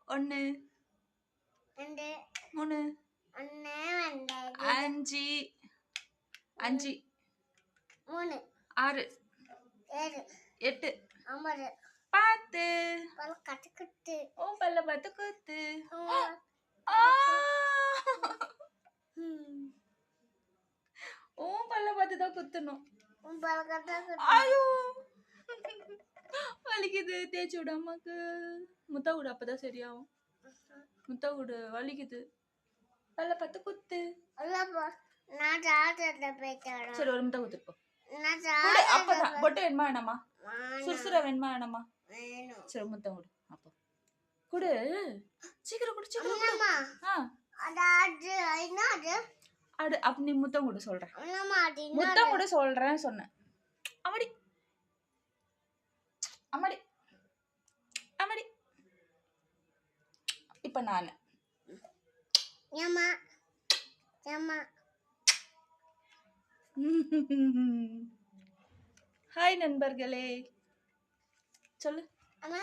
1 2 3 1 5 5 3 6 7 8 9 10 பல் கட்டுக்கிட்டு உன் பல்ல பார்த்து குத்து. ஆ! உன் பல்ல பார்த்து தான் குத்தணும். பல் கட்டுக்கிட்டு ஐயோ வலிக்குது. தேய்ச்சி விடு அம்மாக்கு. முத்த விடு, அப்பதான் சரியாகும். முத்த விடு, வலிக்குது. பல்ல பார்த்து குத்து. நான் சாப்பிட்டு போயிட்டேன். சரி, ஒரு முத்த குத்துட்டு போ. நான் குடு, அப்பதான் பொட்டு வேணுமா வேணாமா? சுறுசுற வேணுமா வேணாமா? வேணும். சரி, முத்தம் குடு. அப்போ குடு, சீக்கிரம் குடு, சீக்கிரம் குடு. என்னம்மா? ஆ, அது என்னது? அப்ப நீ முத்தம் குடு சொல்றேன். என்னம்மா அது என்னது? முத்தம் குடு சொல்றேன் சொன்னேன். அம்மாடி அம்மாடி அம்மாடி. இப்ப நானு ஏம்மா ஏம்மா ஹாய் நண்பர்களே, சொல்லு. அம்மா